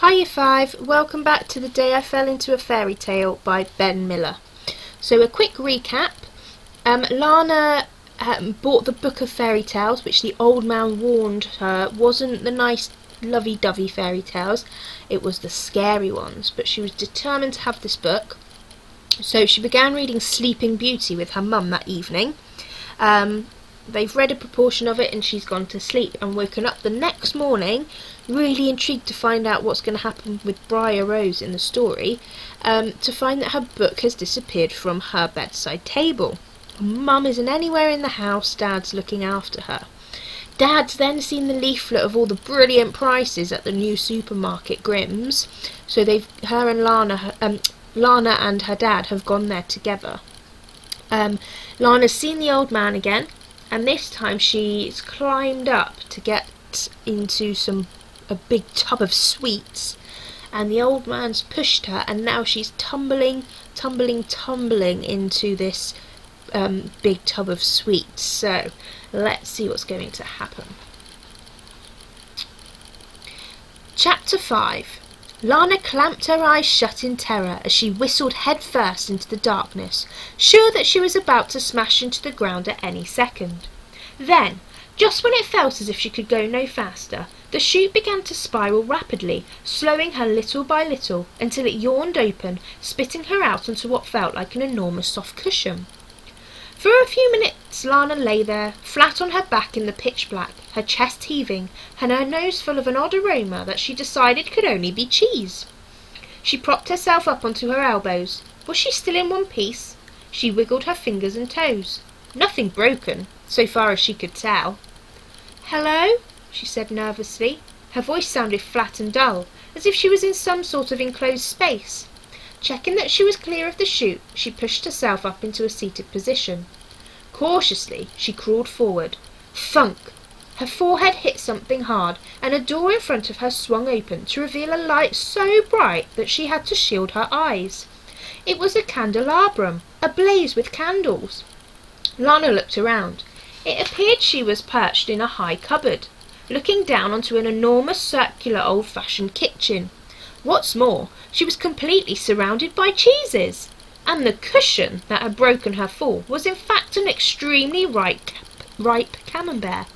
Hiya Five, welcome back to The Day I Fell Into a Fairy Tale by Ben Miller. So a quick recap, Lana bought the book of fairy tales which the old man warned her wasn't the nice lovey-dovey fairy tales, it was the scary ones, but she was determined to have this book. So she began reading Sleeping Beauty with her mum that evening. They've read a proportion of it and she's gone to sleep and woken up the next morning really intrigued to find out what's going to happen with Briar Rose in the story, to find that her book has disappeared from her bedside table. Mum isn't anywhere in the house, Dad's looking after her. Dad's then seen the leaflet of all the brilliant prices at the new supermarket Grimm's, so Lana and her dad have gone there together. Lana's seen the old man again, and this time she's climbed up to get into a big tub of sweets, and the old man's pushed her, and now she's tumbling into this big tub of sweets. So let's see what's going to happen. Chapter 5. Lana clamped her eyes shut in terror as she whistled head first into the darkness, sure that she was about to smash into the ground at any second. Then, just when it felt as if she could go no faster, the chute began to spiral rapidly, slowing her little by little, until it yawned open, spitting her out onto what felt like an enormous soft cushion. For a few minutes Lana lay there, flat on her back in the pitch black, her chest heaving, and her nose full of an odd aroma that she decided could only be cheese. She propped herself up onto her elbows. Was she still in one piece? She wiggled her fingers and toes. Nothing broken, so far as she could tell. "Hello?" she said nervously. Her voice sounded flat and dull, as if she was in some sort of enclosed space. Checking that she was clear of the chute, she pushed herself up into a seated position. Cautiously, she crawled forward. Thunk! Her forehead hit something hard, and a door in front of her swung open to reveal a light so bright that she had to shield her eyes. It was a candelabrum, ablaze with candles. Lana looked around. It appeared she was perched in a high cupboard, looking down onto an enormous circular old-fashioned kitchen. What's more, she was completely surrounded by cheeses, and the cushion that had broken her fall was in fact an extremely ripe camembert.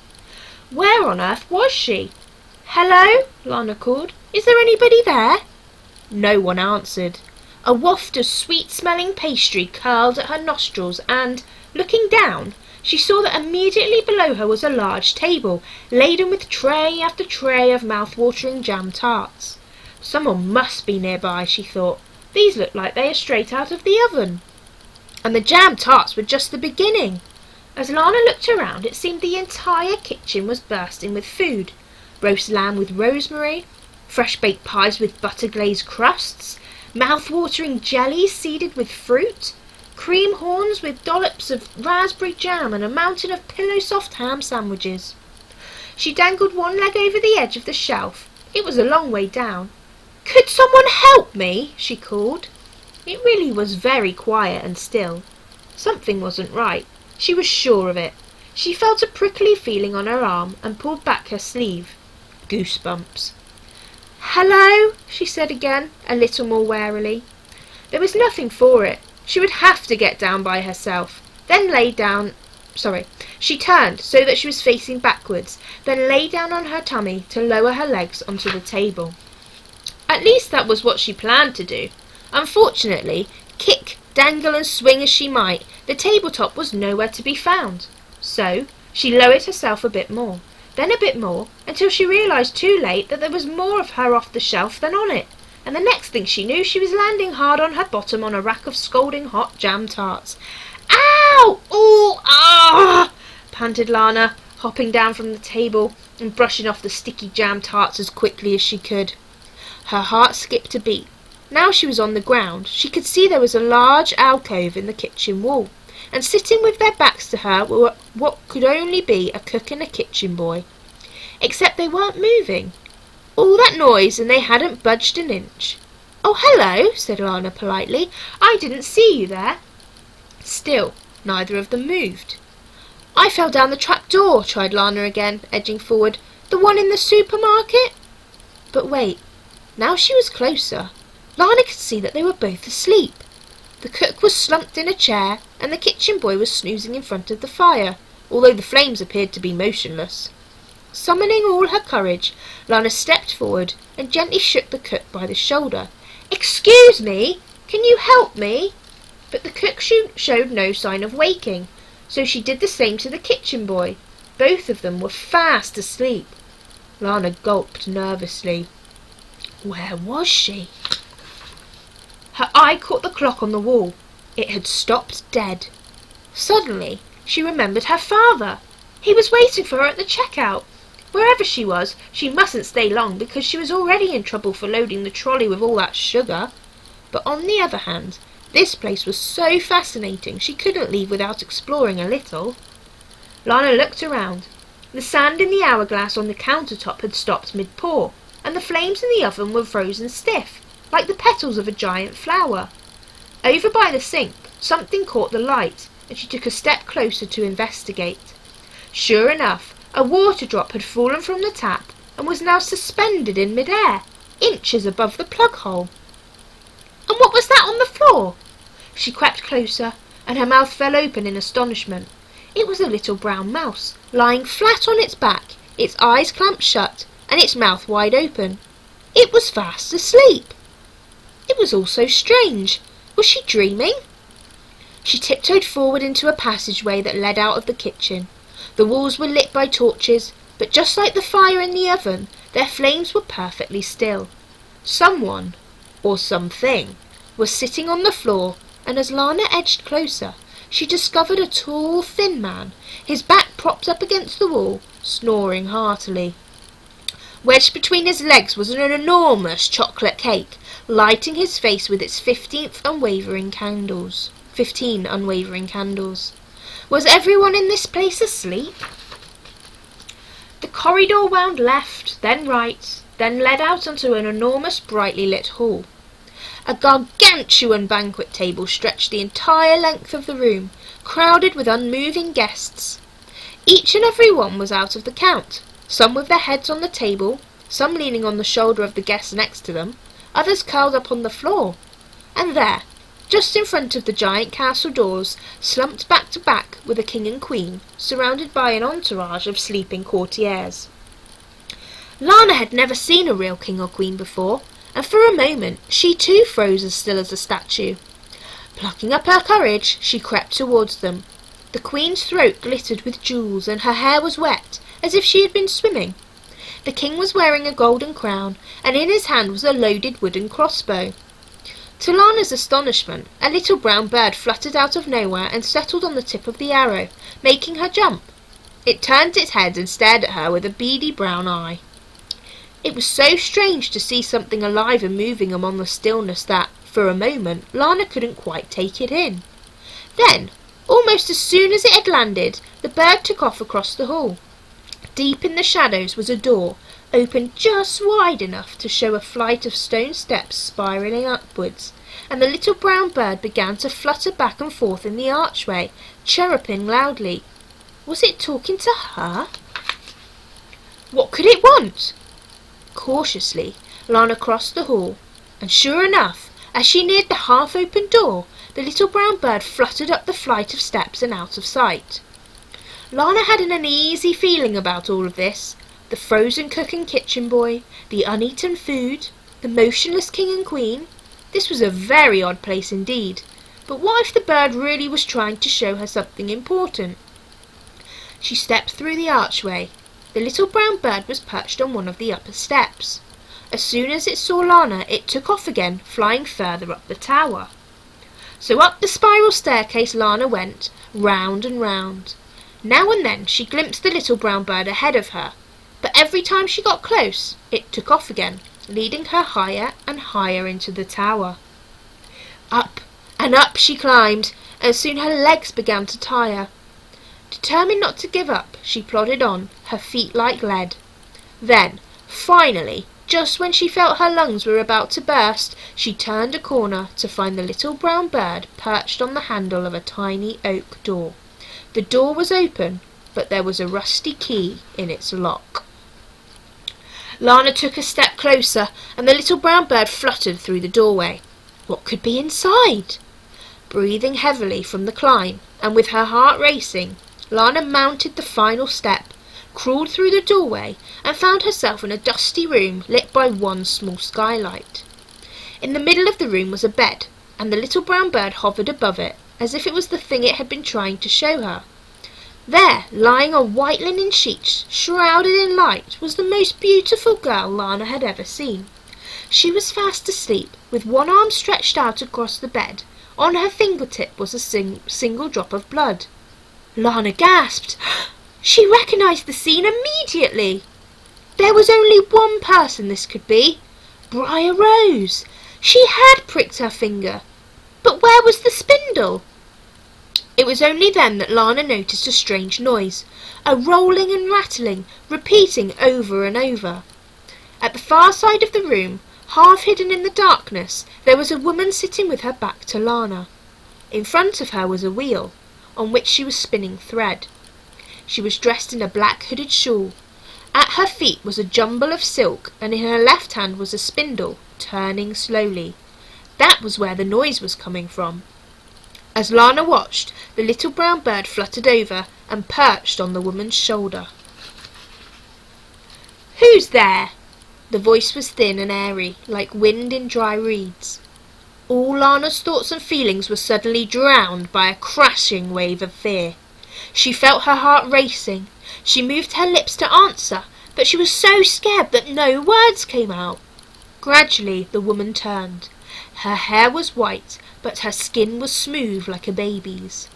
Where on earth was she? "Hello?" Lana called. "Is there anybody there?" No one answered. A waft of sweet-smelling pastry curled at her nostrils and, looking down, she saw that immediately below her was a large table, laden with tray after tray of mouth-watering jam tarts. Someone must be nearby, she thought. These look like they are straight out of the oven. And the jam tarts were just the beginning. As Lana looked around, it seemed the entire kitchen was bursting with food. Roast lamb with rosemary, fresh-baked pies with butter-glazed crusts, mouth-watering jellies seeded with fruit, cream horns with dollops of raspberry jam, and a mountain of pillow-soft ham sandwiches. She dangled one leg over the edge of the shelf. It was a long way down. "Could someone help me?" she called. It really was very quiet and still. Something wasn't right. She was sure of it. She felt a prickly feeling on her arm and pulled back her sleeve. Goosebumps. "Hello?" she said again, a little more warily. There was nothing for it. She would have to get down by herself. She turned so that she was facing backwards, then lay down on her tummy to lower her legs onto the table. At least that was what she planned to do. Unfortunately, kick, dangle and swing as she might, the tabletop was nowhere to be found. So she lowered herself a bit more, then a bit more, until she realised too late that there was more of her off the shelf than on it, and the next thing she knew she was landing hard on her bottom on a rack of scalding hot jam tarts. "Ow! Ooh! Ah!" panted Lana, hopping down from the table and brushing off the sticky jam tarts as quickly as she could. Her heart skipped a beat. Now she was on the ground. She could see there was a large alcove in the kitchen wall, and sitting with their backs to her were what could only be a cook and a kitchen boy. Except they weren't moving. All that noise, and they hadn't budged an inch. "Oh, hello," said Lana politely. "I didn't see you there." Still, neither of them moved. "I fell down the trap door," tried Lana again, edging forward. "The one in the supermarket?" But wait. Now she was closer. Lana could see that they were both asleep. The cook was slumped in a chair, and the kitchen boy was snoozing in front of the fire, although the flames appeared to be motionless. Summoning all her courage, Lana stepped forward and gently shook the cook by the shoulder. "Excuse me, can you help me?" But the cook showed no sign of waking, so she did the same to the kitchen boy. Both of them were fast asleep. Lana gulped nervously. Where was she? Her eye caught the clock on the wall. It had stopped dead. Suddenly, she remembered her father. He was waiting for her at the checkout. Wherever she was, she mustn't stay long because she was already in trouble for loading the trolley with all that sugar. But on the other hand, this place was so fascinating she couldn't leave without exploring a little. Lana looked around. The sand in the hourglass on the countertop had stopped mid-pour, and the flames in the oven were frozen stiff, like the petals of a giant flower. Over by the sink, something caught the light, and she took a step closer to investigate. Sure enough, a water drop had fallen from the tap and was now suspended in mid-air, inches above the plug hole. And what was that on the floor? She crept closer, and her mouth fell open in astonishment. It was a little brown mouse, lying flat on its back, its eyes clamped shut, and its mouth wide open. It was fast asleep. It was all so strange. Was she dreaming? She tiptoed forward into a passageway that led out of the kitchen. The walls were lit by torches, but just like the fire in the oven, their flames were perfectly still. Someone, or something, was sitting on the floor, and as Lana edged closer, she discovered a tall, thin man, his back propped up against the wall, snoring heartily. Wedged between his legs was an enormous chocolate cake, lighting his face with its 15 unwavering candles. Was everyone in this place asleep? The corridor wound left, then right, then led out onto an enormous, brightly lit hall. A gargantuan banquet table stretched the entire length of the room, crowded with unmoving guests. Each and every one was out of the count, some with their heads on the table, some leaning on the shoulder of the guest next to them, others curled up on the floor. And there, just in front of the giant castle doors, slumped back to back were the king and queen, surrounded by an entourage of sleeping courtiers. Lana had never seen a real king or queen before, and for a moment she too froze as still as a statue. Plucking up her courage, she crept towards them. The queen's throat glittered with jewels, and her hair was wet, as if she had been swimming. The king was wearing a golden crown, and in his hand was a loaded wooden crossbow. To Lana's astonishment, a little brown bird fluttered out of nowhere and settled on the tip of the arrow, making her jump. It turned its head and stared at her with a beady brown eye. It was so strange to see something alive and moving among the stillness that, for a moment, Lana couldn't quite take it in. Then, almost as soon as it had landed, the bird took off across the hall. Deep in the shadows was a door, opened just wide enough to show a flight of stone steps spiralling upwards, and the little brown bird began to flutter back and forth in the archway, chirruping loudly. Was it talking to her? What could it want? Cautiously, Lana crossed the hall, and sure enough, as she neared the half-open door, the little brown bird fluttered up the flight of steps and out of sight. Lana had an uneasy feeling about all of this. The frozen cook and kitchen boy, the uneaten food, the motionless king and queen. This was a very odd place indeed, but what if the bird really was trying to show her something important? She stepped through the archway. The little brown bird was perched on one of the upper steps. As soon as it saw Lana, it took off again, flying further up the tower. So up the spiral staircase Lana went, round and round. Now and then she glimpsed the little brown bird ahead of her, but every time she got close, it took off again, leading her higher and higher into the tower. Up and up she climbed, and soon her legs began to tire. Determined not to give up, she plodded on, her feet like lead. Then, finally, just when she felt her lungs were about to burst, she turned a corner to find the little brown bird perched on the handle of a tiny oak door. The door was open, but there was a rusty key in its lock. Lana took a step closer, and the little brown bird fluttered through the doorway. What could be inside? Breathing heavily from the climb, and with her heart racing, Lana mounted the final step, crawled through the doorway, and found herself in a dusty room lit by one small skylight. In the middle of the room was a bed, and the little brown bird hovered above it, as if it was the thing it had been trying to show her. There, lying on white linen sheets, shrouded in light, was the most beautiful girl Lana had ever seen. She was fast asleep, with one arm stretched out across the bed. On her fingertip was a single drop of blood. Lana gasped. She recognised the scene immediately. There was only one person this could be. Briar Rose. She had pricked her finger. But where was the spindle? It was only then that Lana noticed a strange noise, a rolling and rattling, repeating over and over. At the far side of the room, half hidden in the darkness, there was a woman sitting with her back to Lana. In front of her was a wheel, on which she was spinning thread. She was dressed in a black hooded shawl. At her feet was a jumble of silk, and in her left hand was a spindle, turning slowly. That was where the noise was coming from. As Lana watched, the little brown bird fluttered over and perched on the woman's shoulder. "Who's there?" The voice was thin and airy, like wind in dry reeds. All Lana's thoughts and feelings were suddenly drowned by a crashing wave of fear. She felt her heart racing. She moved her lips to answer, but she was so scared that no words came out. Gradually the woman turned. Her hair was white, but her skin was smooth like a baby's.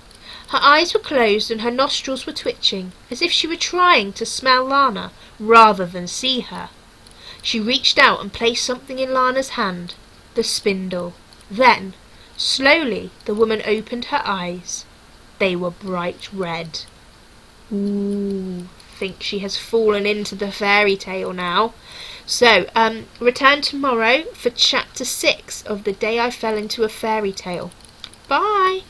Her eyes were closed and her nostrils were twitching, as if she were trying to smell Lana rather than see her. She reached out and placed something in Lana's hand, the spindle. Then, slowly, the woman opened her eyes. They were bright red. Ooh, think she has fallen into the fairy tale now. So, return tomorrow for chapter 6 of The Day I Fell into a Fairy Tale. Bye!